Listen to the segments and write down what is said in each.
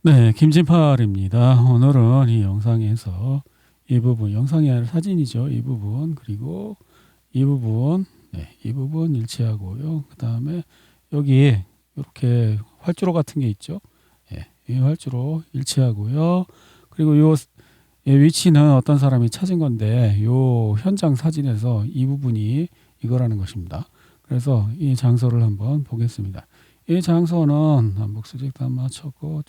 네, 김진팔입니다. 오늘은 이 영상에서 이 부분, 영상이 아니라 사진이죠. 이 부분, 그리고 이 부분, 네, 이 부분 일치하고요. 그 다음에 여기 이렇게 활주로 같은 게 있죠. 예, 이 활주로 일치하고요. 그리고 요 위치는 어떤 사람이 찾은 건데, 요 현장 사진에서 이 부분이 이거라는 것입니다. 그래서 이 장소를 한번 보겠습니다. 이 장소는 남북 수직단 맞췄고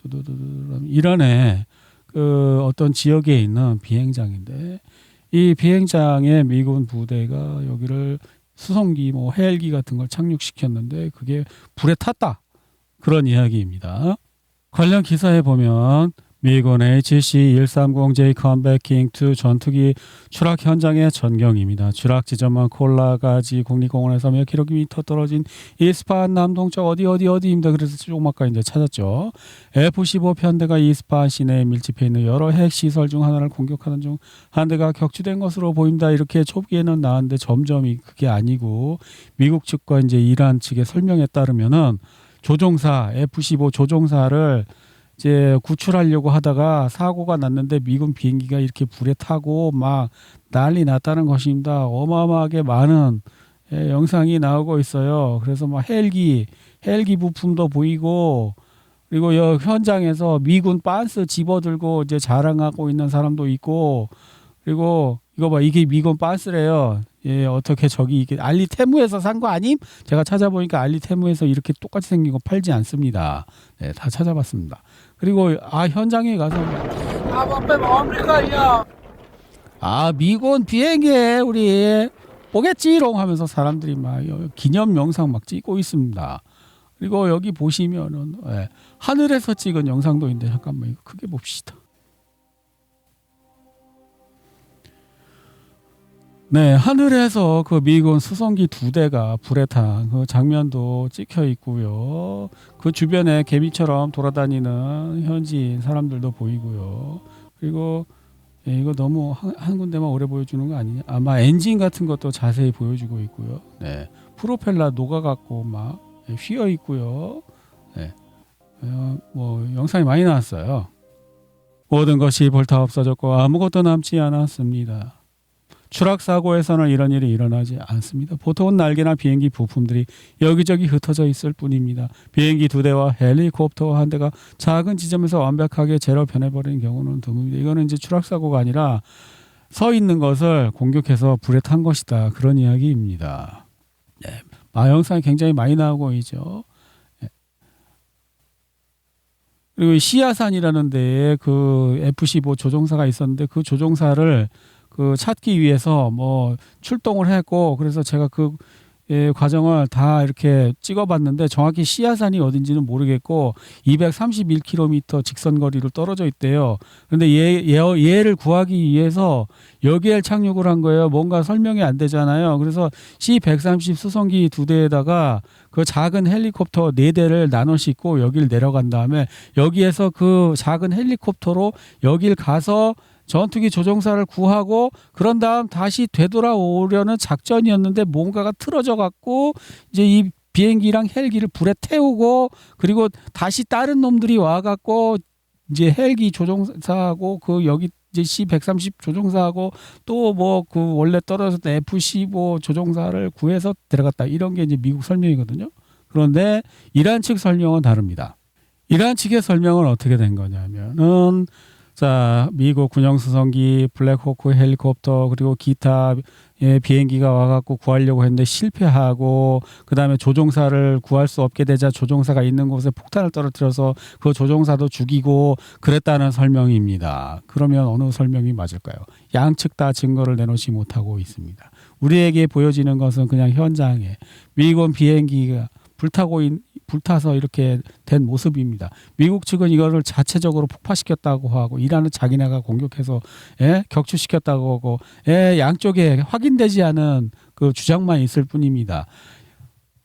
이란의 그 어떤 지역에 있는 비행장인데, 이 비행장에 미군 부대가 여기를 수송기 뭐 헬기 같은 걸 착륙시켰는데 그게 불에 탔다, 그런 이야기입니다. 관련 기사에 보면 미군 HC-130J 컴백킹 2 전투기 추락 현장의 전경입니다. 추락 지점은 콜라가지 국립공원에서 몇 킬로미터 떨어진 이스파한 남동쪽 어디입니다. 그래서 조금아까 이제 찾았죠. F-15 편대가 이스파한 시내에 밀집해 있는 여러 핵시설 중 하나를 공격하는 중 한 대가 격추된 것으로 보입니다. 이렇게 초기에는 나왔는데 점점 그게 아니고, 미국 측과 이제 이란 측의 설명에 따르면은 조종사 F-15 조종사를 이제 구출하려고 하다가 사고가 났는데 미군 비행기가 이렇게 불에 타고 막 난리 났다는 것입니다. 어마어마하게 많은 영상이 나오고 있어요. 그래서 막 헬기 부품도 보이고, 그리고 현장에서 미군 빤스 집어들고 이제 자랑하고 있는 사람도 있고, 그리고 이거 봐, 이게 미군 빤스래요. 예, 어떻게 저기 이게 알리테무에서 산 거 아님? 제가 찾아보니까 알리테무에서 이렇게 똑같이 생긴 거 팔지 않습니다. 네, 다 찾아봤습니다. 그리고 현장에 가서 미군 비행기에 우리 보겠지롱 하면서 사람들이 막 기념 영상 막 찍고 있습니다. 그리고 여기 보시면은 하늘에서 찍은 영상도 있는데, 잠깐만 이거 크게 봅시다. 네, 하늘에서 그 미군 수송기 2대가 불에 탄 그 장면도 찍혀 있고요. 그 주변에 개미처럼 돌아다니는 현지인 사람들도 보이고요. 그리고 이거 너무 한 군데만 오래 보여주는 거 아니냐? 아마 엔진 같은 것도 자세히 보여주고 있고요. 네, 프로펠러 녹아갖고 막 휘어 있고요. 네, 뭐 영상이 많이 나왔어요. 모든 것이 불타 없어졌고 아무것도 남지 않았습니다. 추락 사고에서는 이런 일이 일어나지 않습니다. 보통은 날개나 비행기 부품들이 여기저기 흩어져 있을 뿐입니다. 비행기 2대와 헬리콥터 1대가 작은 지점에서 완벽하게 제로 변해버리는 경우는 드뭅니다. 이거는 이제 추락 사고가 아니라 서 있는 것을 공격해서 불에 탄 것이다, 그런 이야기입니다. 네, 영상이 굉장히 많이 나오고 있죠. 네. 그리고 시야산이라는 데에 그 F-15 조종사가 있었는데, 그 조종사를 그 찾기 위해서 뭐 출동을 했고, 그래서 제가 그 과정을 다 이렇게 찍어봤는데 정확히 시야산이 어딘지는 모르겠고 231km 직선 거리로 떨어져 있대요. 그런데 얘를 구하기 위해서 여기에 착륙을 한 거예요. 뭔가 설명이 안 되잖아요. 그래서 C-130 수송기 2대에다가 그 작은 헬리콥터 4대를 나눠 싣고 여기를 내려간 다음에 여기에서 그 작은 헬리콥터로 여길 가서 전투기 조종사를 구하고, 그런 다음 다시 되돌아오려는 작전이었는데 뭔가가 틀어져 갖고 이제 이 비행기랑 헬기를 불에 태우고, 그리고 다시 다른 놈들이 와 갖고 이제 헬기 조종사하고 그 여기 이제 C-130 조종사하고 또 뭐 그 원래 떨어졌던 F-15 조종사를 구해서 데려갔다, 이런 게 이제 미국 설명이거든요. 그런데 이란 측 설명은 다릅니다. 이란 측의 설명은 어떻게 된 거냐면은, 자, 미국 군용 수송기, 블랙호크 헬리콥터, 그리고 기타 비행기가 와갖고 구하려고 했는데 실패하고, 그 다음에 조종사를 구할 수 없게 되자 조종사가 있는 곳에 폭탄을 떨어뜨려서 그 조종사도 죽이고 그랬다는 설명입니다. 그러면 어느 설명이 맞을까요? 양측 다 증거를 내놓지 못하고 있습니다. 우리에게 보여지는 것은 그냥 현장에 미군 비행기가 불타서 이렇게 된 모습입니다. 미국 측은 이거를 자체적으로 폭파시켰다고 하고, 이란은 자기네가 공격해서 격추시켰다고 하고, 양쪽에 확인되지 않은 그 주장만 있을 뿐입니다.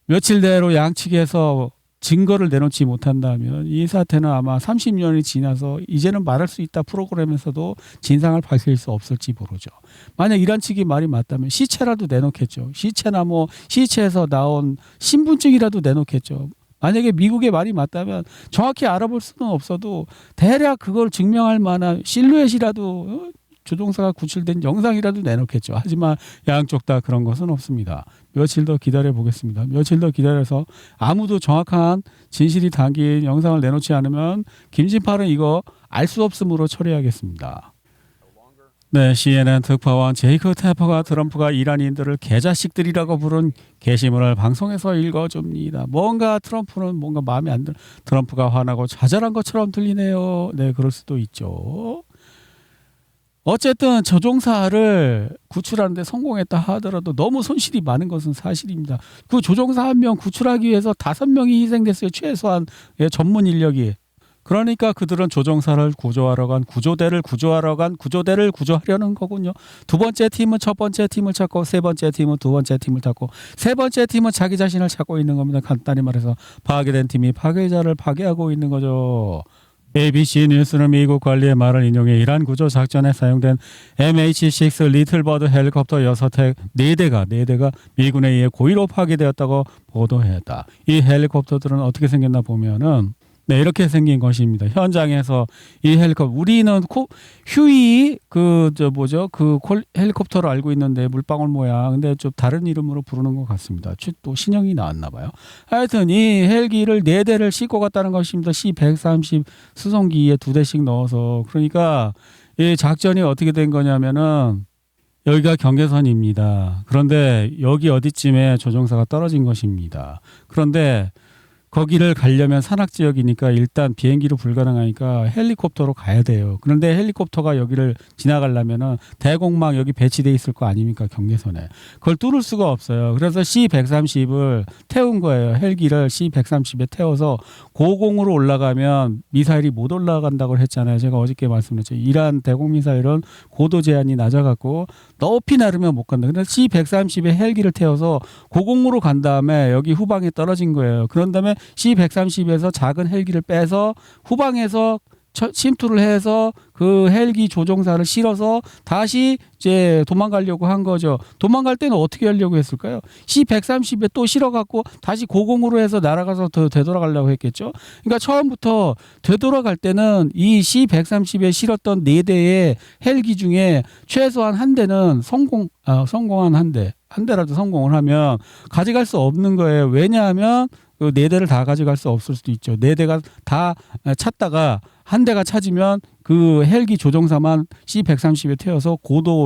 며칠 내로 양측에서 증거를 내놓지 못한다면 이 사태는 아마 30년이 지나서 이제는 말할 수 있다 프로그램에서도 진상을 밝힐 수 없을지 모르죠. 만약 이란 측이 말이 맞다면 시체라도 내놓겠죠. 시체나 뭐 시체에서 나온 신분증이라도 내놓겠죠. 만약에 미국의 말이 맞다면 정확히 알아볼 수는 없어도 대략 그걸 증명할 만한 실루엣이라도 조종사가 구출된 영상이라도 내놓겠죠. 하지만 양쪽 다 그런 것은 없습니다. 며칠 더 기다려 보겠습니다. 며칠 더 기다려서 아무도 정확한 진실이 담긴 영상을 내놓지 않으면 김진팔은 이거 알 수 없음으로 처리하겠습니다. 네, CNN 특파원 제이크 테퍼가 트럼프가 이란인들을 개자식들이라고 부른 게시물을 방송에서 읽어줍니다. 뭔가 트럼프는 뭔가 마음에 안 들. 트럼프가 화나고 좌절한 것처럼 들리네요. 네, 그럴 수도 있죠. 어쨌든 조종사를 구출하는데 성공했다 하더라도 너무 손실이 많은 것은 사실입니다. 그 조종사 한 명 구출하기 위해서 5명이 희생됐어요. 최소한 전문 인력이. 그러니까 그들은 조종사를 구조하러 간 구조대를 구조하려는 거군요. 두 번째 팀은 첫 번째 팀을 찾고 세 번째 팀은 두 번째 팀을 찾고 세 번째 팀은 자기 자신을 찾고 있는 겁니다. 간단히 말해서 파괴된 팀이 파괴자를 파괴하고 있는 거죠. ABC 뉴스는 미국 관리의 말을 인용해 이란 구조 작전에 사용된 MH-6 리틀버드 헬리콥터 4대가 미군에 의해 고의로 파괴되었다고 보도했다. 이 헬리콥터들은 어떻게 생겼나 보면은 네, 이렇게 생긴 것입니다. 현장에서 이 헬리콥터 우리는 휴이 헬리콥터로 알고 있는데 물방울 모양 근데 좀 다른 이름으로 부르는 것 같습니다. 또 신형이 나왔나 봐요. 하여튼 이 헬기를 4대를 싣고 갔다는 것입니다. C-130 수송기에 2대씩 넣어서. 그러니까 이 작전이 어떻게 된 거냐면은 여기가 경계선입니다. 그런데 여기 어디쯤에 조종사가 떨어진 것입니다. 그런데 거기를 가려면 산악지역이니까 일단 비행기로 불가능하니까 헬리콥터로 가야 돼요. 그런데 헬리콥터가 여기를 지나가려면은 대공망 여기 배치돼 있을 거 아닙니까? 경계선에. 그걸 뚫을 수가 없어요. 그래서 C-130을 태운 거예요. 헬기를 C-130에 태워서 고공으로 올라가면 미사일이 못 올라간다고 했잖아요. 제가 어저께 말씀드렸죠. 이란 대공미사일은 고도 제한이 낮아갖고 높이 나르면 못 간다. 그래서 C-130에 헬기를 태워서 고공으로 간 다음에 여기 후방에 떨어진 거예요. 그런 다음에 C-130에서 작은 헬기를 빼서 후방에서 침투를 해서 그 헬기 조종사를 실어서 다시 이제 도망가려고 한 거죠. 도망갈 때는 어떻게 하려고 했을까요? C-130에 또 실어갖고 다시 고공으로 해서 날아가서 더 되돌아가려고 했겠죠. 그러니까 처음부터 되돌아갈 때는 이 C-130에 실었던 4대의 헬기 중에 최소한 한 대는 성공한 한 대라도 성공을 하면 가져갈 수 없는 거예요. 왜냐하면 그 4대를 다 가져갈 수 없을 수도 있죠. 4대가 다 찾다가 한 대가 찾으면 그 헬기 조종사만 C-130에 태워서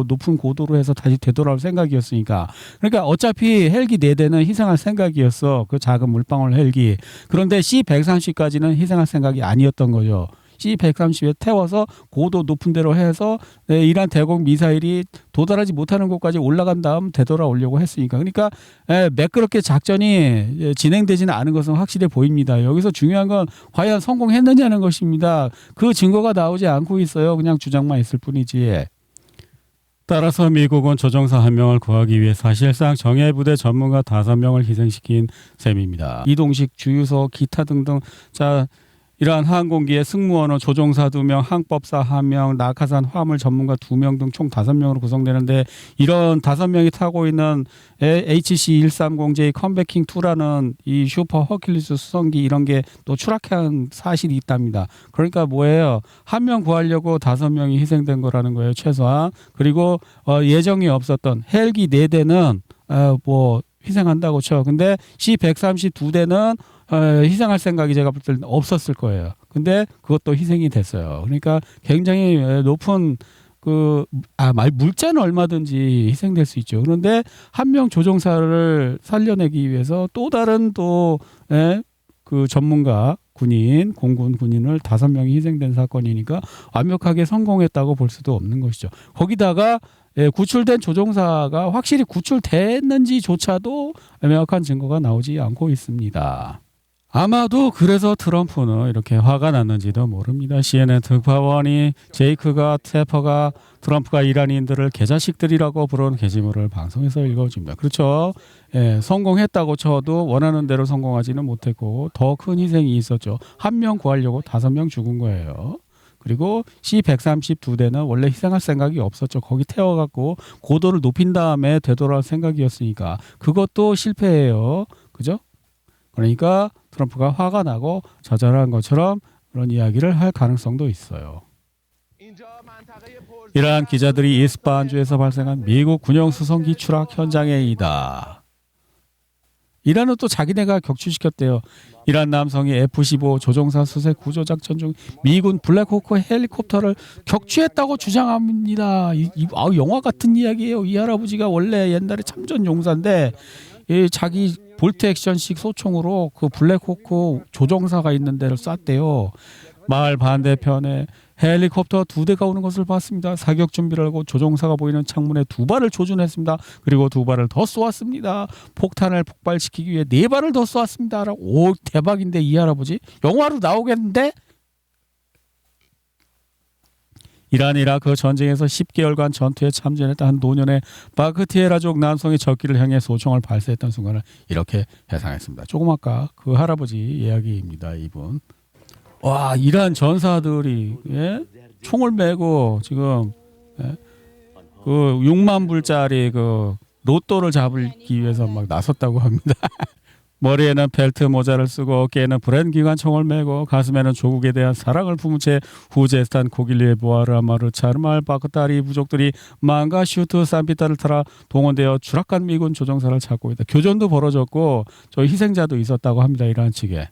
높은 고도로 해서 다시 되돌아올 생각이었으니까. 그러니까 어차피 헬기 4대는 희생할 생각이었어. 그 작은 물방울 헬기. 그런데 C-130까지는 희생할 생각이 아니었던 거죠. C-130에 태워서 고도 높은 데로 해서 이란 대공 미사일이 도달하지 못하는 곳까지 올라간 다음 되돌아오려고 했으니까. 그러니까 매끄럽게 작전이 진행되지는 않은 것은 확실해 보입니다. 여기서 중요한 건 과연 성공했느냐는 것입니다. 그 증거가 나오지 않고 있어요. 그냥 주장만 있을 뿐이지. 따라서 미국은 조종사 1명을 구하기 위해 사실상 정예부대 전문가 5명을 희생시킨 셈입니다. 이동식, 주유소, 기타 등등. 자, 이러한 항공기의 승무원은 조종사 2명, 항법사 1명, 낙하산 화물 전문가 2명 등 총 5명으로 구성되는데 이런 5명이 타고 있는 HC-130J 컴베킹2라는 이 슈퍼 허큘리스 수송기 이런 게 또 추락한 사실이 있답니다. 그러니까 뭐예요? 1명 구하려고 5명이 희생된 거라는 거예요. 최소한. 그리고 예정이 없었던 헬기 4대는 희생한다고 쳐. 근데 C-130 2대는 희생할 생각이 제가 볼 때는 없었을 거예요. 근데 그것도 희생이 됐어요. 그러니까 굉장히 높은 물자는 얼마든지 희생될 수 있죠. 그런데 1명 조종사를 살려내기 위해서 또 다른 그 전문가 공군 군인을 5명이 희생된 사건이니까 완벽하게 성공했다고 볼 수도 없는 것이죠. 거기다가 구출된 조종사가 확실히 구출됐는지조차도 명확한 증거가 나오지 않고 있습니다. 아마도 그래서 트럼프는 이렇게 화가 났는지도 모릅니다. CNN 특파원이 제이크가 테퍼가 트럼프가 이란인들을 개자식들이라고 부른 게시물을 방송에서 읽어줍니다. 그렇죠. 성공했다고 쳐도 원하는 대로 성공하지는 못했고 더 큰 희생이 있었죠. 1명 구하려고 5명 죽은 거예요. 그리고 C-130 2대는 원래 희생할 생각이 없었죠. 거기 태워갖고 고도를 높인 다음에 되돌아올 생각이었으니까 그것도 실패해요. 그죠? 그러니까 트럼프가 화가 나고 좌절한 것처럼 그런 이야기를 할 가능성도 있어요. 이러한 기자들이 이스파한주에서 발생한 미국 군용 수송기 추락 현장에이다. 이란은 또 자기네가 격추시켰대요. 이란 남성이 F-15 조종사 수색 구조작전 중 미군 블랙호크 헬리콥터를 격추했다고 주장합니다. 영화 같은 이야기예요. 이 할아버지가 원래 옛날에 참전 용사인데 자기 볼트 액션식 소총으로 그 블랙호크 조종사가 있는 데를 쐈대요. 마을 반대편에 헬리콥터 2대가 오는 것을 봤습니다. 사격 준비를 하고 조종사가 보이는 창문에 2발을 조준했습니다. 그리고 2발을 더 쏘았습니다. 폭탄을 폭발시키기 위해 4발을 더 쏘았습니다. 오, 대박인데 이 할아버지 영화로 나오겠는데? 이란 이라크 전쟁에서 10개월간 전투에 참전했던 한 노년의 바크티에라족 남성이 적기를 향해 소총을 발사했던 순간을 이렇게 해상했습니다. 조금 아까 그 할아버지 이야기입니다. 이분. 와, 이란 전사들이 총을 메고 지금 그 6만 불짜리 그 로또를 잡기 위해서 막 나섰다고 합니다. 머리에는 벨트 모자를 쓰고 어깨에는 브랜 기관총을 메고 가슴에는 조국에 대한 사랑을 품은 채 후제스탄 코길리에 보아르아마르 차르말 바크타리 부족들이 망가 슈트 산피타를 타라 동원되어 추락한 미군 조종사를 찾고 있다. 교전도 벌어졌고 저 희생자도 있었다고 합니다. 이란 측에.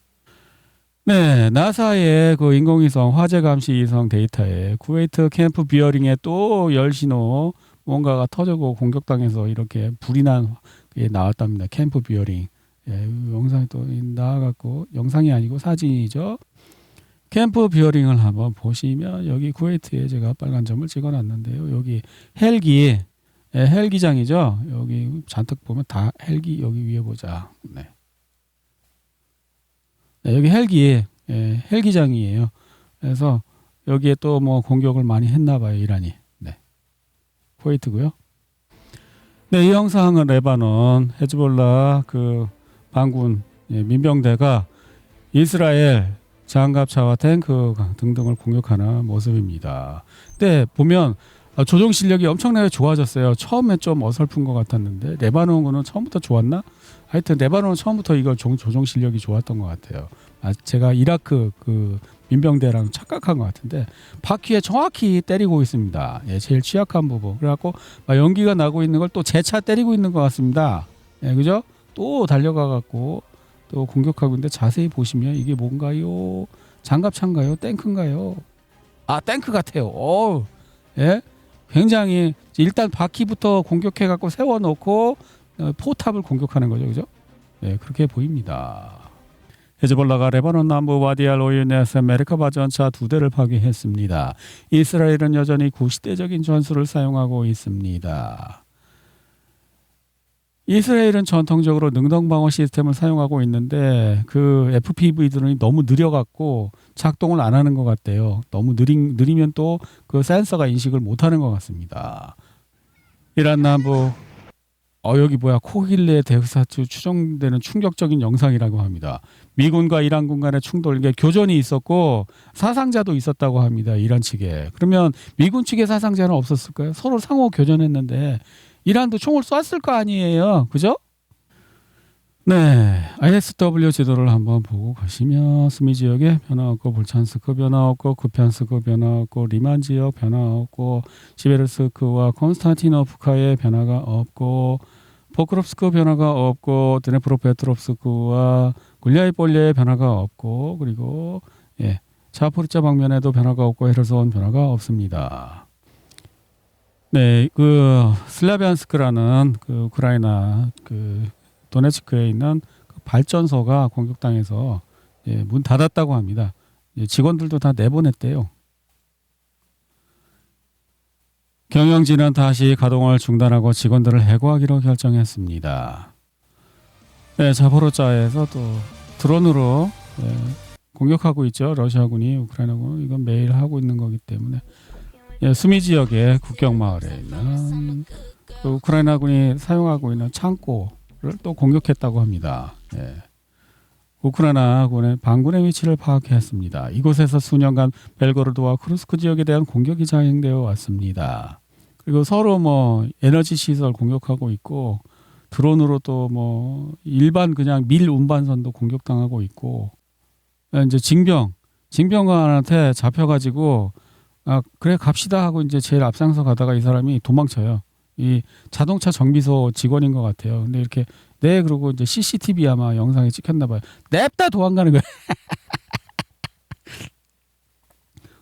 네, 나사의 그 인공위성 화재 감시 위성 데이터에 쿠웨이트 캠프 비어링에 또 열신호 뭔가가 터지고 공격당해서 이렇게 불이 난 게 나왔답니다. 캠프 비어링. 예, 영상이 또 나와갖고 영상이 아니고 사진이죠. 캠프 비어링을 한번 보시면 여기 쿠웨이트에 제가 빨간 점을 찍어놨는데요. 여기 헬기, 헬기장이죠. 여기 잔뜩 보면 다 헬기 여기 위에 보자. 네. 네, 여기 헬기장이에요. 그래서 여기에 또 뭐 공격을 많이 했나봐요, 이란이. 네, 쿠웨이트고요. 네, 이 영상은 레바논 헤즈볼라 그 반군 민병대가 이스라엘 장갑차와 탱크 등등을 공격하는 모습입니다. 네, 보면 조종 실력이 엄청나게 좋아졌어요. 처음에 좀 어설픈 것 같았는데 레바논군은 처음부터 좋았나? 하여튼 레바논은 처음부터 이걸 조종 실력이 좋았던 것 같아요. 제가 이라크 그 민병대랑 착각한 것 같은데 바퀴에 정확히 때리고 있습니다. 예, 제일 취약한 부분. 그래갖고 연기가 나고 있는 걸 또 재차 때리고 있는 것 같습니다. 예, 그죠? 또 달려가갖고 또 공격하고 있는데 자세히 보시면 이게 뭔가요? 장갑차인가요? 탱크인가요? 아, 탱크 같아요. 예? 굉장히 일단 바퀴부터 공격해갖고 세워놓고 포탑을 공격하는 거죠, 그죠? 네, 그렇게 보입니다. 헤즈볼라가 레바논 남부 와디알 오윤에서 메르카바 전차 2대를 파괴했습니다. 이스라엘은 여전히 구시대적인 전술을 사용하고 있습니다. 이스라엘은 전통적으로 능동방어 시스템을 사용하고 있는데 그 FPV들은 너무 느려갖고 작동을 안 하는 것 같대요. 너무 느리면 또 그 센서가 인식을 못하는 것 같습니다. 이란 남부 여기 뭐야 코길레 대사투 추정되는 충격적인 영상이라고 합니다. 미군과 이란군 간의 충돌, 이게 교전이 있었고 사상자도 있었다고 합니다. 이란 측에. 그러면 미군 측에 사상자는 없었을까요? 서로 상호 교전했는데 이란도 총을 쐈을 거 아니에요. 그죠? 네, ISW 지도를 한번 보고 가시면 스미 지역에 변화 없고 볼찬스크 변화 없고 쿠피안스크 변화 없고 리만 지역 변화 없고 시베르스크와 콘스탄티노프카의 변화가 없고 포크롭스크 변화가 없고 드네프로페트롭스크와 굴리아이폴리의 변화가 없고 그리고 자포리자 방면에도 변화가 없고 헤르손 변화가 없습니다. 네, 그 슬라비안스크라는 그 우크라이나 그 도네츠크에 있는 그 발전소가 공격당해서 문 닫았다고 합니다. 직원들도 다 내보냈대요. 경영진은 다시 가동을 중단하고 직원들을 해고하기로 결정했습니다. 네, 자포로자에서 또 드론으로 공격하고 있죠. 러시아군이 우크라이나군 이건 매일 하고 있는 거기 때문에 수미 지역의 국경 마을에 있는 그 우크라이나군이 사용하고 있는 창고를 또 공격했다고 합니다. 우크라이나군의 반군의 위치를 파악했습니다. 이곳에서 수년간 벨고로드와 크루스크 지역에 대한 공격이 자행되어 왔습니다. 그리고 서로 뭐 에너지 시설 공격하고 있고 드론으로 또 뭐 일반 그냥 밀 운반선도 공격당하고 있고 이제 징병관한테 잡혀가지고 그래 갑시다 하고 이제 제일 앞장서 가다가 이 사람이 도망쳐요. 이 자동차 정비소 직원인 것 같아요. 근데 이렇게 네 그러고 이제 CCTV 아마 영상에 찍혔나 봐요. 냅다 도망가는 거예요.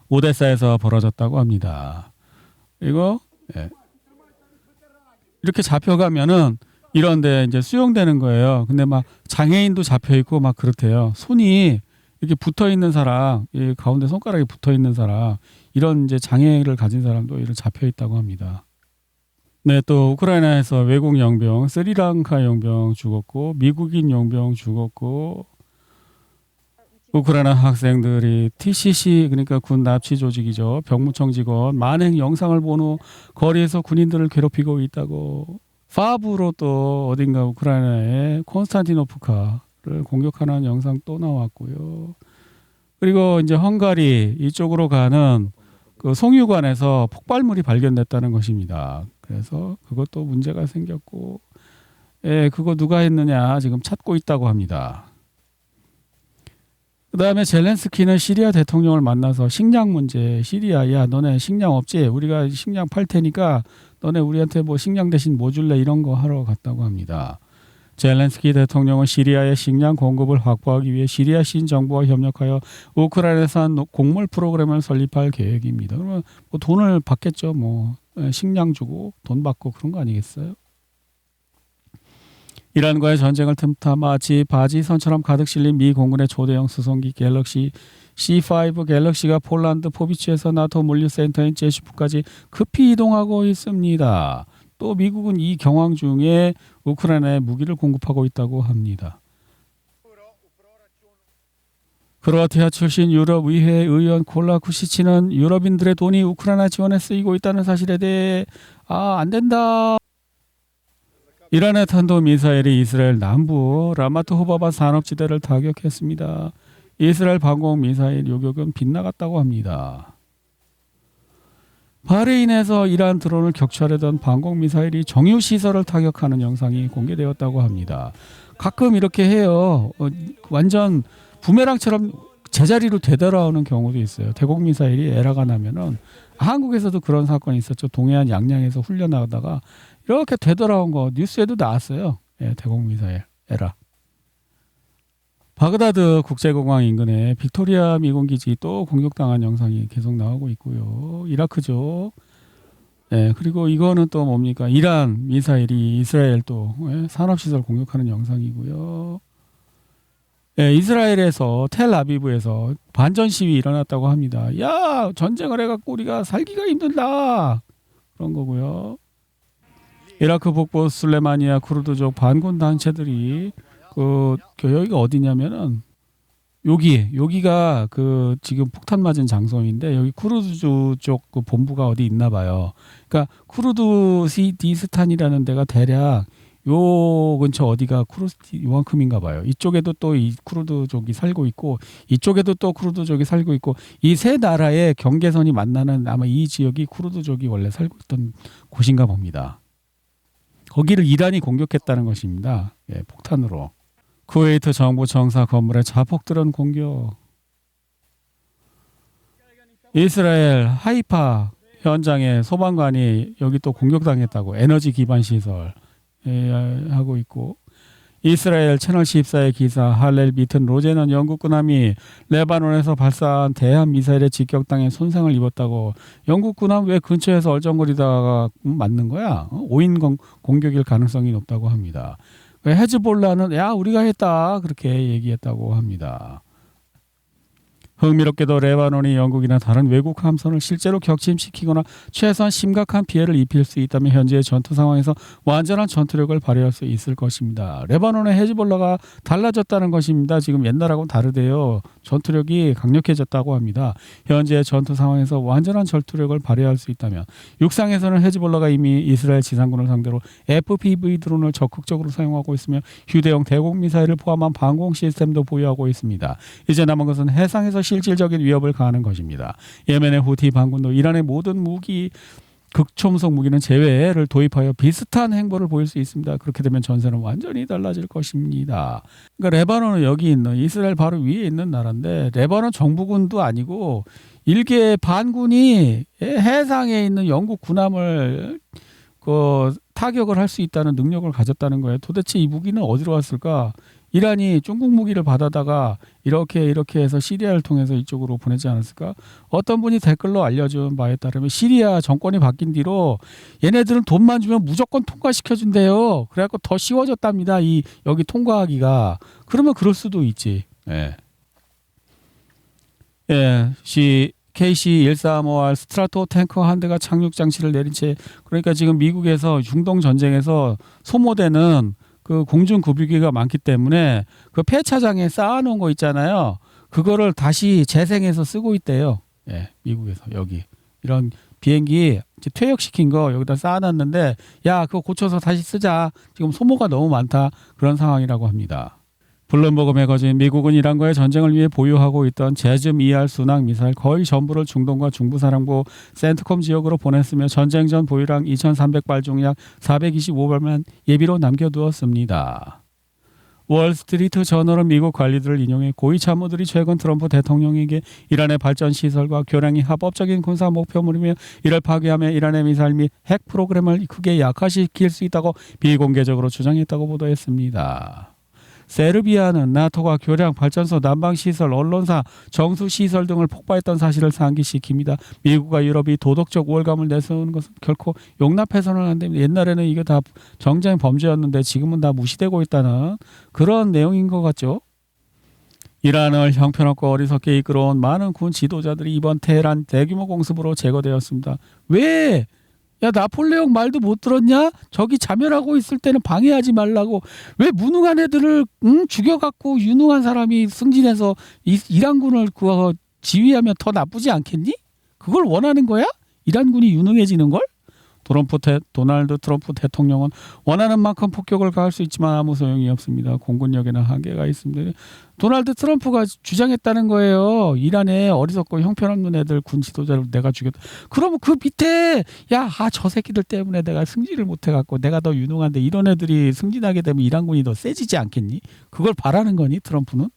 오데사에서 벌어졌다고 합니다. 그리고 이렇게 잡혀가면은 이런데 이제 수용되는 거예요. 근데 막 장애인도 잡혀 있고 막 그렇대요. 손이 이렇게 붙어 있는 사람, 이 가운데 손가락이 붙어 있는 사람, 이런 이제 장애를 가진 사람도 이런 잡혀 있다고 합니다. 네, 또 우크라이나에서 외국 용병, 스리랑카 용병 죽었고, 미국인 용병 죽었고, 우크라이나 학생들이 TCC 그러니까 군 납치 조직이죠. 병무청 직원 만행 영상을 본 후 거리에서 군인들을 괴롭히고 있다고. 파브로 또 어딘가 우크라이나의 콘스탄티노프카를 공격하는 영상 또 나왔고요. 그리고 이제 헝가리 이쪽으로 가는 그 송유관에서 폭발물이 발견됐다는 것입니다. 그래서 그것도 문제가 생겼고, 그거 누가 했느냐 지금 찾고 있다고 합니다. 그 다음에 젤렌스키는 시리아 대통령을 만나서 식량 문제, 시리아, 야, 너네 식량 없지? 우리가 식량 팔 테니까 너네 우리한테 뭐 식량 대신 뭐 줄래? 이런 거 하러 갔다고 합니다. 젤렌스키 대통령은 시리아의 식량 공급을 확보하기 위해 시리아 신정부와 협력하여 우크라이나산 곡물 프로그램을 설립할 계획입니다. 그러면 뭐 돈을 받겠죠. 뭐 식량 주고 돈 받고 그런 거 아니겠어요? 이란과의 전쟁을 틈타 마치 바지선처럼 가득 실린 미 공군의 초대형 수송기 갤럭시 C5 갤럭시가 폴란드 포비치에서 나토 물류센터인 제슈프까지 급히 이동하고 있습니다. 또 미국은 이 경황 중에 우크라이나에 무기를 공급하고 있다고 합니다. 크로아티아 출신 유럽의회 의원 콜라쿠시치는 유럽인들의 돈이 우크라이나 지원에 쓰이고 있다는 사실에 대해 안 된다. 이란의 탄도미사일이 이스라엘 남부 라마트 호바바 산업지대를 타격했습니다. 이스라엘 방공미사일 요격은 빗나갔다고 합니다. 바레인에서 이란 드론을 격추하려던 방공미사일이 정유시설을 타격하는 영상이 공개되었다고 합니다. 가끔 이렇게 해요. 완전 부메랑처럼 제자리로 되돌아오는 경우도 있어요. 대공미사일이 에러가 나면은 한국에서도 그런 사건이 있었죠. 동해안 양양에서 훈련하다가 이렇게 되돌아온 거 뉴스에도 나왔어요. 대공미사일 에러. 바그다드 국제공항 인근에 빅토리아 미군기지 또 공격당한 영상이 계속 나오고 있고요. 이라크죠. 그리고 이거는 또 뭡니까? 이란 미사일이 이스라엘 또 산업시설 공격하는 영상이고요. 이스라엘에서 텔아비브에서 반전 시위 일어났다고 합니다. 야, 전쟁을 해갖고 우리가 살기가 힘들다. 그런 거고요. 이라크 북부 술레마니아 쿠르드족 반군 단체들이 여기가 어디냐면은 여기가 그 지금 폭탄 맞은 장소인데 여기 쿠르드 쪽 그 본부가 어디 있나 봐요. 그러니까 쿠르드시디스탄이라는 데가 대략 요 근처 어디가 요만큼인가 봐요. 이쪽에도 또 이 쿠르드족이 살고 있고 이쪽에도 또 쿠르드족이 살고 있고 이 세 나라의 경계선이 만나는 아마 이 지역이 쿠르드족이 원래 살고 있던 곳인가 봅니다. 거기를 이란이 공격했다는 것입니다. 폭탄으로. 쿠웨이트 정부 정사 건물에 자폭 드론 공격. 이스라엘 하이파 현장에 소방관이 여기 또 공격당했다고 에너지 기반 시설 하고 있고 이스라엘 채널 14의 기사 할렐 비튼 로제는 영국 군함이 레바논에서 발사한 대한 미사일에 직격당해 손상을 입었다고. 영국 군함 왜 근처에서 얼쩡거리다가 맞는 거야? 오인 공격일 가능성이 높다고 합니다. 헤즈볼라는 야 우리가 했다 그렇게 얘기했다고 합니다. 흥미롭게도 레바논이 영국이나 다른 외국 함선을 실제로 격침시키거나 최소한 심각한 피해를 입힐 수 있다면 현재의 전투 상황에서 완전한 전투력을 발휘할 수 있을 것입니다. 레바논의 헤즈볼라가 달라졌다는 것입니다. 지금 옛날하고는 다르대요. 전투력이 강력해졌다고 합니다. 현재의 전투 상황에서 완전한 전투력을 발휘할 수 있다면 육상에서는 헤즈볼라가 이미 이스라엘 지상군을 상대로 FPV 드론을 적극적으로 사용하고 있으며 휴대용 대공미사일을 포함한 방공 시스템도 보유하고 있습니다. 이제 남은 것은 해상에서 실질적인 위협을 가하는 것입니다. 예멘의 후티 반군도 이란의 모든 무기 극초음속 무기는 제외를 도입하여 비슷한 행보를 보일 수 있습니다. 그렇게 되면 전세는 완전히 달라질 것입니다. 그러니까 레바논은 여기 있는 이스라엘 바로 위에 있는 나라인데 레바논 정부군도 아니고 일개 반군이 해상에 있는 영국 군함을 타격을 할 수 있다는 능력을 가졌다는 거예요. 도대체 이 무기는 어디로 왔을까? 이란이 중국 무기를 받아다가 이렇게 해서 시리아를 통해서 이쪽으로 보내지 않았을까? 어떤 분이 댓글로 알려준 바에 따르면 시리아 정권이 바뀐 뒤로 얘네들은 돈만 주면 무조건 통과시켜준대요. 그래갖고 더 쉬워졌답니다. 여기 통과하기가. 그러면 그럴 수도 있지. 예. KC-135R 스트라토 탱커 한 대가 착륙 장치를 내린 채 그러니까 지금 미국에서 중동 전쟁에서 소모되는 그 공중 급유기가 많기 때문에 그 폐차장에 쌓아놓은 거 있잖아요. 그거를 다시 재생해서 쓰고 있대요. 예, 미국에서 여기 이런 비행기 퇴역시킨 거 여기다 쌓아놨는데 야 그거 고쳐서 다시 쓰자. 지금 소모가 너무 많다 그런 상황이라고 합니다. 블룸버그 매거진 미국은 이란과의 전쟁을 위해 보유하고 있던 제즘 ER 순항 미사일 거의 전부를 중동과 중부사령부 센트컴 지역으로 보냈으며 전쟁 전 보유량 2,300발 중 약 425발만 예비로 남겨두었습니다. 월스트리트 저널은 미국 관리들을 인용해 고위 참모들이 최근 트럼프 대통령에게 이란의 발전 시설과 교량이 합법적인 군사 목표물이며 이를 파괴하며 이란의 미사일 및 핵 프로그램을 크게 약화시킬 수 있다고 비공개적으로 주장했다고 보도했습니다. 세르비아는 나토가 교량, 발전소, 난방시설, 언론사, 정수시설 등을 폭파했던 사실을 상기시킵니다. 미국과 유럽이 도덕적 우월감을 내세우는 것은 결코 용납해서는 안 됩니다. 옛날에는 이게 다 정쟁 범죄였는데 지금은 다 무시되고 있다는 그런 내용인 것 같죠. 이란을 형편없고 어리석게 이끌어온 많은 군 지도자들이 이번 테헤란 대규모 공습으로 제거되었습니다. 왜? 야 나폴레옹 말도 못 들었냐? 저기 자멸하고 있을 때는 방해하지 말라고. 왜 무능한 애들을 죽여갖고 유능한 사람이 승진해서 이란군을 지휘하면 더 나쁘지 않겠니? 그걸 원하는 거야? 이란군이 유능해지는 걸? 도널드 트럼프 대통령은 원하는 만큼 폭격을 가할 수 있지만 아무 소용이 없습니다. 공군력에는 한계가 있습니다. 도널드 트럼프가 주장했다는 거예요. 이란에 어리석고 형편없는 애들 군 지도자를 내가 죽였다. 그러면 그 밑에 저 새끼들 때문에 내가 승진을 못해갖고 내가 더 유능한데 이런 애들이 승진하게 되면 이란군이 더 세지지 않겠니? 그걸 바라는 거니 트럼프는?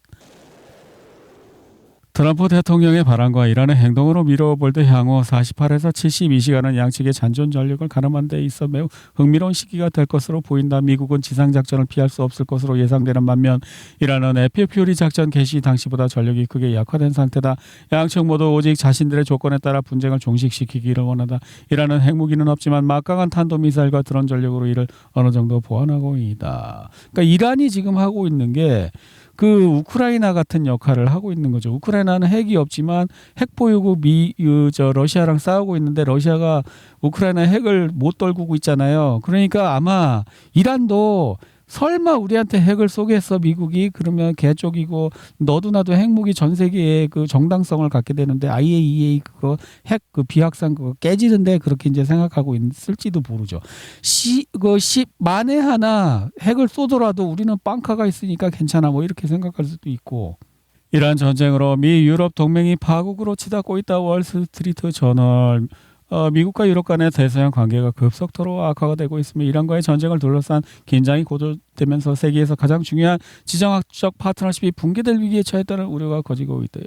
트럼프 대통령의 발언과 이란의 행동으로 미뤄볼 때 향후 48에서 72시간은 양측의 잔존 전력을 가늠하는 데 있어 매우 흥미로운 시기가 될 것으로 보인다. 미국은 지상작전을 피할 수 없을 것으로 예상되는 반면 이란은 에피퓨리 작전 개시 당시보다 전력이 크게 약화된 상태다. 양측 모두 오직 자신들의 조건에 따라 분쟁을 종식시키기를 원한다. 이란은 핵무기는 없지만 막강한 탄도미사일과 드론 전력으로 이를 어느 정도 보완하고 있다. 그러니까 이란이 지금 하고 있는 게 그 우크라이나 같은 역할을 하고 있는 거죠. 우크라이나는 핵이 없지만 핵 보유국 러시아랑 싸우고 있는데 러시아가 우크라이나 핵을 못 떨구고 있잖아요. 그러니까 아마 이란도 설마 우리한테 핵을 쏘겠어 미국이 그러면 개쪽이고 너도 나도 핵무기 전 세계에 그 정당성을 갖게 되는데 IAEA 그거 핵 그 비확산 그거 깨지는데 그렇게 이제 생각하고 있을지도 모르죠. 만에 하나 핵을 쏘더라도 우리는 빵카가 있으니까 괜찮아 뭐 이렇게 생각할 수도 있고. 이란 전쟁으로 미 유럽 동맹이 파국으로 치닫고 있다. 월스트리트 저널. 미국과 유럽 간의 대서양 관계가 급속도로 악화가 되고 있으며 이란과의 전쟁을 둘러싼 긴장이 고조되면서 세계에서 가장 중요한 지정학적 파트너십이 붕괴될 위기에 처했다는 우려가 커지고 있다.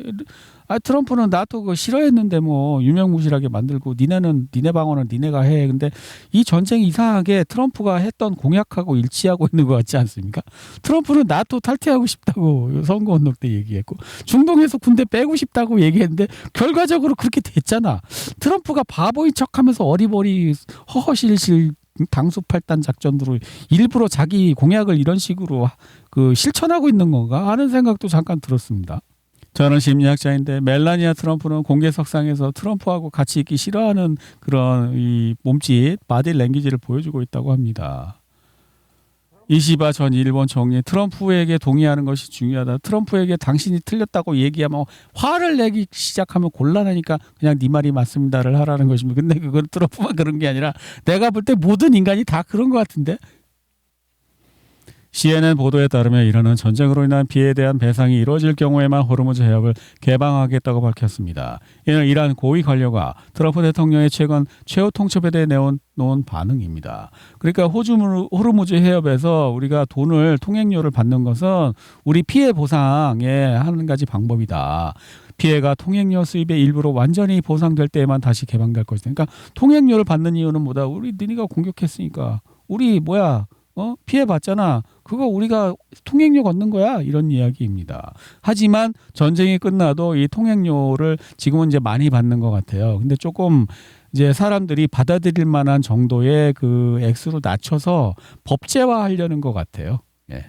트럼프는 나토 그거 싫어했는데 뭐 유명무실하게 만들고 니네 방어는 니네가 해. 근데 이 전쟁이 이상하게 트럼프가 했던 공약하고 일치하고 있는 것 같지 않습니까? 트럼프는 나토 탈퇴하고 싶다고 선거운동 때 얘기했고 중동에서 군대 빼고 싶다고 얘기했는데 결과적으로 그렇게 됐잖아. 트럼프가 바보인 척하면서 어리버리 허허실실 당수팔단 작전으로 일부러 자기 공약을 이런 식으로 실천하고 있는 건가 하는 생각도 잠깐 들었습니다. 저는 심리학자인데 멜라니아 트럼프는 공개석상에서 트럼프하고 같이 있기 싫어하는 그런 이 몸짓, 바디 랭귀지를 보여주고 있다고 합니다. 이시바 전 일본 총리 트럼프에게 동의하는 것이 중요하다. 트럼프에게 당신이 틀렸다고 얘기하면 화를 내기 시작하면 곤란하니까 그냥 네 말이 맞습니다를 하라는 것입니다. 근데 그건 트럼프만 그런 게 아니라 내가 볼 때 모든 인간이 다 그런 것 같은데. CNN 보도에 따르면 이라는 전쟁으로 인한 피해에 대한 배상이 이루어질 경우에만 호르무즈 해협을 개방하겠다고 밝혔습니다. 이는 이란 고위 관료가 트럼프 대통령의 최근 최후 통첩에 대해 놓은 반응입니다. 그러니까 호르무즈 해협에서 우리가 통행료를 받는 것은 우리 피해 보상의 한 가지 방법이다. 피해가 통행료 수입의 일부로 완전히 보상될 때에만 다시 개방될 것이다. 그러니까 통행료를 받는 이유는 뭐다? 우리 너희가 공격했으니까 우리 피해 봤잖아. 그거 우리가 통행료 걷는 거야. 이런 이야기입니다. 하지만 전쟁이 끝나도 이 통행료를 지금은 이제 많이 받는 것 같아요. 근데 조금 이제 사람들이 받아들일 만한 정도의 그 액수로 낮춰서 법제화하려는 것 같아요. 예.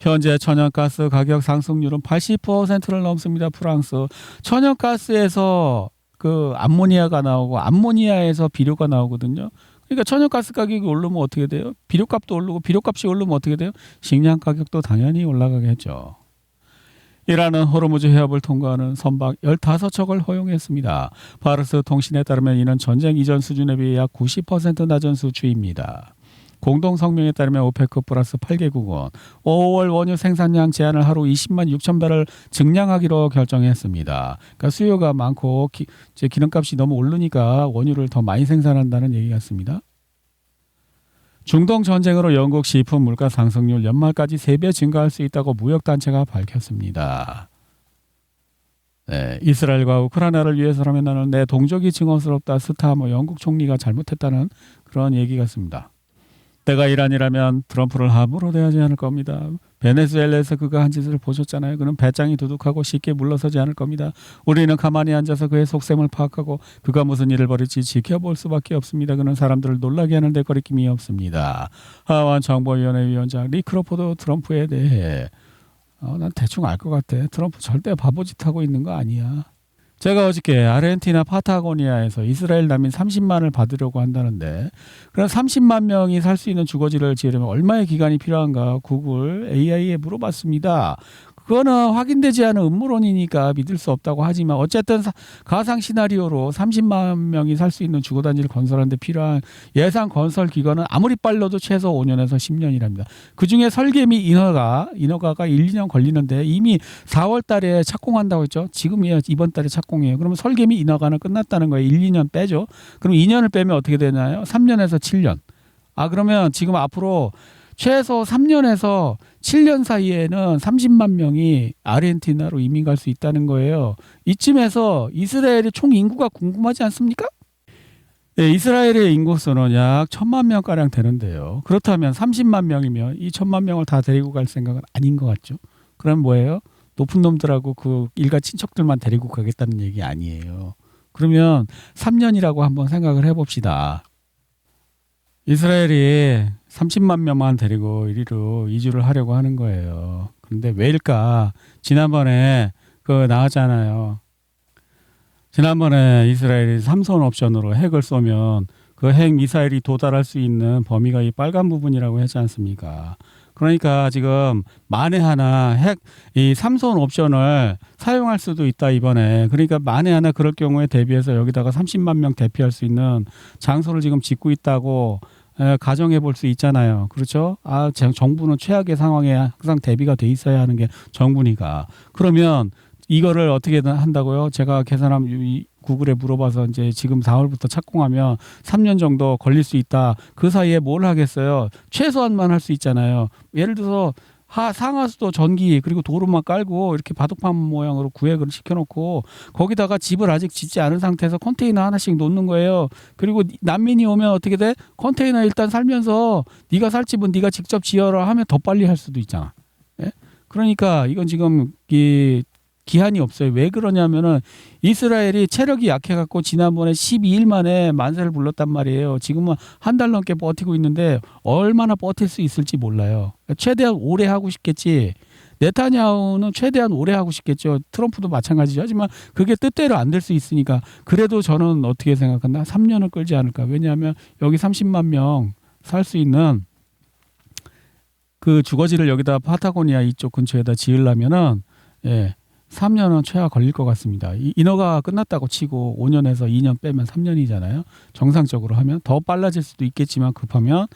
현재 천연가스 가격 상승률은 80%를 넘습니다. 프랑스. 천연가스에서 그 암모니아가 나오고 암모니아에서 비료가 나오거든요. 그러니까 천연가스 가격이 오르면 어떻게 돼요? 비료값도 오르고 비료값이 오르면 어떻게 돼요? 식량 가격도 당연히 올라가겠죠. 이라는 호르무즈 해협을 통과하는 선박 15척을 허용했습니다. 파르스 통신에 따르면 이는 전쟁 이전 수준에 비해 약 90% 낮은 수치입니다. 공동 성명에 따르면 오페크 플러스 8개국은 5월 원유 생산량 제한을 하루 20만 6천 배럴 증량하기로 결정했습니다. 그러니까 수요가 많고 기름값이 너무 오르니까 원유를 더 많이 생산한다는 얘기 같습니다. 중동 전쟁으로 영국 식품 물가 상승률 연말까지 3배 증가할 수 있다고 무역단체가 밝혔습니다. 네, 이스라엘과 우크라이나를 위해서라면 나는 내 동족이 증오스럽다. 스타머 영국 총리가 잘못했다는 그런 얘기 같습니다. 내가 이란이라면 트럼프를 함부로 대하지 않을 겁니다. 베네수엘라에서 그가 한 짓을 보셨잖아요. 그는 배짱이 두둑하고 쉽게 물러서지 않을 겁니다. 우리는 가만히 앉아서 그의 속셈을 파악하고 그가 무슨 일을 벌일지 지켜볼 수밖에 없습니다. 그는 사람들을 놀라게 하는 데 거리낌이 없습니다. 하원 정보위원회 위원장 리 크로포드 트럼프에 대해 난 대충 알 것 같아. 트럼프 절대 바보짓 하고 있는 거 아니야. 제가 어저께 아르헨티나 파타고니아에서 이스라엘 난민 30만을 받으려고 한다는데 그럼 30만 명이 살 수 있는 주거지를 지으려면 얼마의 기간이 필요한가 구글 AI에 물어봤습니다. 그거는 확인되지 않은 음모론이니까 믿을 수 없다고 하지만 어쨌든 가상 시나리오로 30만 명이 살 수 있는 주거단지를 건설하는 데 필요한 예상 건설 기간은 아무리 빨라도 최소 5년에서 10년이랍니다. 그중에 설계 및 인허가가 1, 2년 걸리는데 이미 4월 달에 착공한다고 했죠. 지금이야 이번 달에 착공해요. 그러면 설계 및 인허가는 끝났다는 거예요. 1, 2년 빼죠. 그럼 2년을 빼면 어떻게 되나요? 3년에서 7년. 그러면 지금 앞으로 최소 3년에서 7년 사이에는 30만 명이 아르헨티나로 이민 갈 수 있다는 거예요. 이쯤에서 이스라엘의 총 인구가 궁금하지 않습니까? 네, 이스라엘의 인구수는 약 1,000만 명가량 되는데요. 그렇다면 30만 명이면 이 1,000만 명을 다 데리고 갈 생각은 아닌 것 같죠. 그럼 뭐예요? 높은 놈들하고 그 일가 친척들만 데리고 가겠다는 얘기 아니에요. 그러면 3년이라고 한번 생각을 해봅시다. 이스라엘이 30만 명만 데리고 이리로 이주를 하려고 하는 거예요. 근데 왜일까? 지난번에 나왔잖아요. 지난번에 이스라엘이 삼선 옵션으로 핵을 쏘면 그 핵 미사일이 도달할 수 있는 범위가 이 빨간 부분이라고 했지 않습니까? 그러니까 지금 만에 하나 이 삼선 옵션을 사용할 수도 있다 이번에. 그러니까 만에 하나 그럴 경우에 대비해서 여기다가 30만 명 대피할 수 있는 장소를 지금 짓고 있다고 가정해 볼 수 있잖아요. 그렇죠? 정부는 최악의 상황에 항상 대비가 돼 있어야 하는 게 정부니까. 그러면 이거를 어떻게 한다고요? 제가 구글에 물어봐서 이제 지금 4월부터 착공하면 3년 정도 걸릴 수 있다. 그 사이에 뭘 하겠어요? 최소한만 할 수 있잖아요. 예를 들어서 상하수도 전기 그리고 도로만 깔고 이렇게 바둑판 모양으로 구획을 시켜놓고 거기다가 집을 아직 짓지 않은 상태에서 컨테이너 하나씩 놓는 거예요. 그리고 난민이 오면 어떻게 돼? 컨테이너 일단 살면서 네가 살 집은 네가 직접 지어라 하면 더 빨리 할 수도 있잖아. 예? 그러니까 이건 지금 기한이 없어요. 왜 그러냐면은 이스라엘이 체력이 약해갖고 지난번에 12일 만에 만세를 불렀단 말이에요. 지금은 한 달 넘게 버티고 있는데 얼마나 버틸 수 있을지 몰라요. 최대한 오래 하고 싶겠지. 네타냐후는 최대한 오래 하고 싶겠죠. 트럼프도 마찬가지죠. 하지만 그게 뜻대로 안 될 수 있으니까. 그래도 저는 어떻게 생각하나? 3년을 끌지 않을까. 왜냐하면 여기 30만 명 살 수 있는 그 주거지를 여기다 파타고니아 이쪽 근처에다 지으려면은 3년은 최하 걸릴 것 같습니다. 인허가 끝났다고 치고 5년에서 2년 빼면 3년이잖아요. 정상적으로 하면 더 빨라질 수도 있겠지만 급하면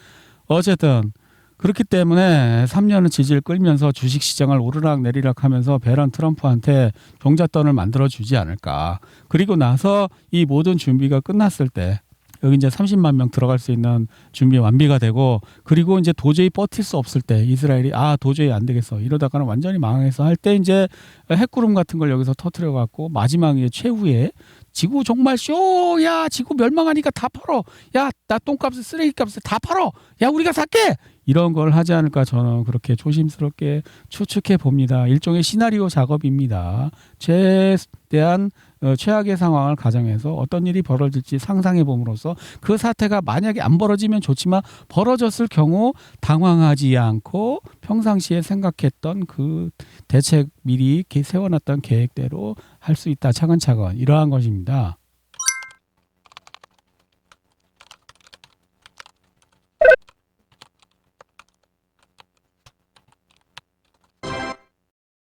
어쨌든 그렇기 때문에 3년은 지지를 끌면서 주식시장을 오르락 내리락 하면서 베런 트럼프한테 종잣돈을 만들어주지 않을까. 그리고 나서 이 모든 준비가 끝났을 때 여기 이제 30만 명 들어갈 수 있는 준비 완비가 되고 그리고 이제 도저히 버틸 수 없을 때 이스라엘이 도저히 안 되겠어 이러다가는 완전히 망해서 할 때 이제 핵구름 같은 걸 여기서 터트려 갖고 마지막에 최후에 지구 정말 쇼야 지구 멸망하니까 다 팔어 야 나 똥값을 쓰레기값을 다 팔어 야 우리가 살게 이런 걸 하지 않을까 저는 그렇게 조심스럽게 추측해 봅니다. 일종의 시나리오 작업입니다. 최대한 최악의 상황을 가정해서 어떤 일이 벌어질지 상상해 봄으로써 그 사태가 만약에 안 벌어지면 좋지만 벌어졌을 경우 당황하지 않고 평상시에 생각했던 그 대책 미리 세워놨던 계획대로 할 수 있다 차근차근 이러한 것입니다.